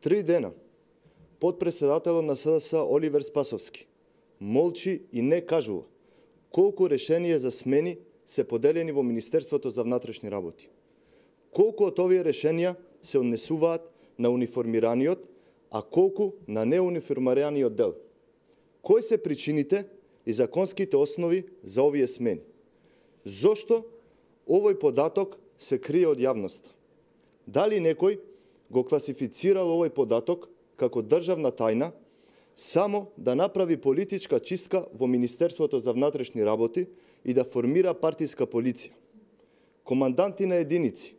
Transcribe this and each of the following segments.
3 дена подпредседателот на СДС Оливер Спасовски молчи и не кажува колку решенија за смени се поделени во Министерството за внатрешни работи. Колку од овие решенија се однесуваат на униформираниот, а колку на неуниформираниот дел. Кои се причините и законските основи за овие смени? Зошто овој податок се крие од јавноста? Дали некој го класифицирал овој податок како државна тајна само да направи политичка чистка во Министерството за внатрешни работи и да формира партиска полиција? Команданти на единици,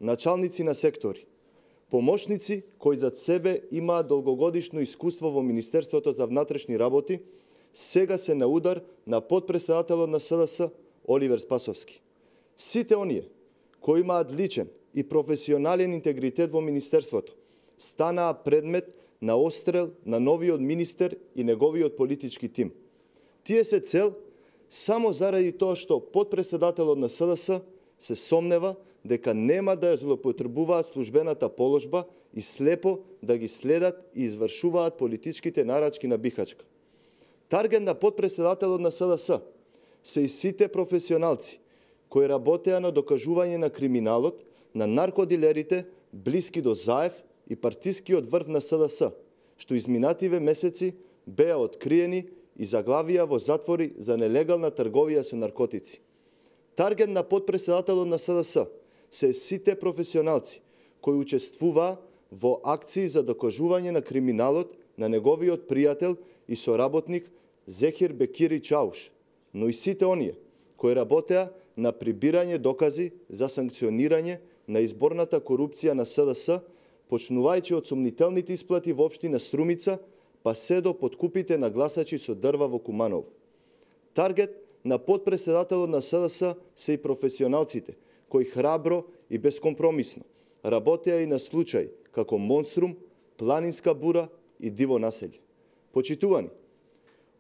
началници на сектори, помошници кои зад себе имаат долгогодишно искуство во Министерството за внатрешни работи, сега се на удар на подпредседателот на СДС Оливер Спасовски. Сите оние кои имаат личен и професионален интегритет во Министерството станаа предмет на отстрел на новиот министер и неговиот политички тим. Тие се цел само заради тоа што подпредседателот на СДС се сомнева дека нема да ја злоупотребуваат службената положба и слепо да ги следат и извршуваат политичките нарачки на бихачка. Таргет на подпредседателот на СДС се и сите професионалци кои работеа на докажување на криминалот, на наркодилерите блиски до Заев и партискиот врв на СДС, што изминативе месеци беа откриени и заглавија во затвори за нелегална трговија со наркотици. Таргет на подпредседателот на СДС се сите професионалци кои учествуваа во акции за докажување на криминалот на неговиот пријател и соработник Зехир Бекири Чауш, но и сите оние кои работеа на прибирање докази за санкционирање на изборната корупција на СДС, почнувајќи од сомнителните исплати во општина Струмица, па се до подкупите на гласачи со дрва во Куманово. Таргет на подпредседателот на СДС се и професионалците, кои храбро и безкомпромисно работеа и на случаи како Монструм, Планинска бура и Диво населје. Почитувани,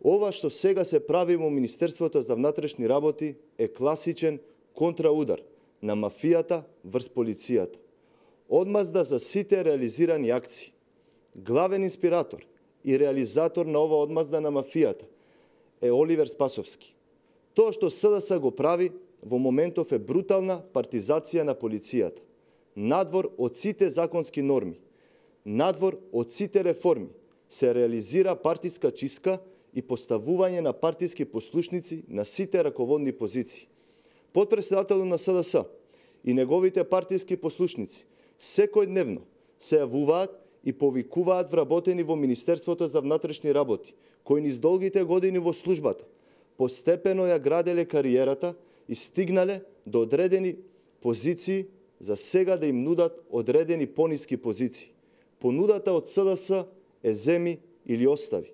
ова што сега се прави во Министерството за внатрешни работи е класичен контраудар на мафијата врз полицијата. Одмазда за сите реализирани акции. Главен инспиратор и реализатор на ова одмазда на мафијата е Оливер Спасовски. Тоа што СДС го прави во моментов е брутална партизација на полицијата. Надвор од сите законски норми, надвор од сите реформи, се реализира партиска чистка и поставување на партиски послушници на сите раководни позиции. Подпредседателот на СДС и неговите партиски послушници секојдневно се јавуваат и повикуваат вработени во Министерството за внатрешни работи, кои низ долгите години во службата постепено ја граделе кариерата и стигнале до одредени позиции, за сега да им нудат одредени пониски позиции. Понудата од СДС е земи или остави.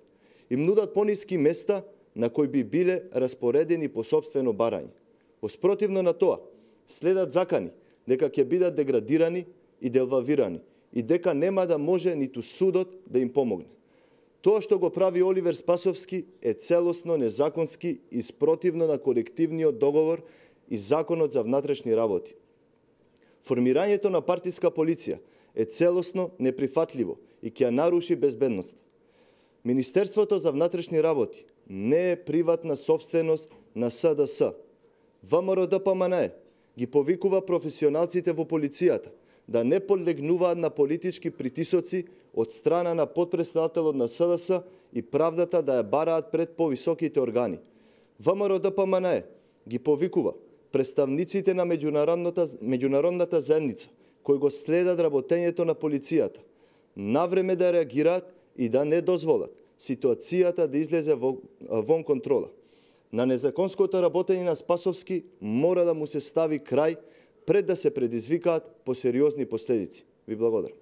Им нудат пониски места на кои би биле распоредени по собствено барање. Воспротивно на тоа, следат закани дека ќе бидат деградирани и делвавирани и дека нема да може ниту судот да им помогне. Тоа што го прави Оливер Спасовски е целосно незаконски и спротивно на колективниот договор и Законот за внатрешни работи. Формирањето на партиска полиција е целосно неприфатливо и ќе ја наруши безбедноста. Министерството за внатрешни работи не е приватна собственост на СДС. ВМРО-ДПМНЕ ги повикува професионалците во полицијата да не подлегнуваат на политички притисоци од страна на подпредседателот на СДС и правдата да ја бараат пред повисоките органи. ВМРО-ДПМНЕ ги повикува представниците на меѓународната заедница кои го следат работењето на полицијата навреме да реагираат и да не дозволат ситуацијата да излезе вон контрола. На незаконското работење на Спасовски мора да му се стави крај пред да се предизвикаат посериозни последици. Ви благодарам.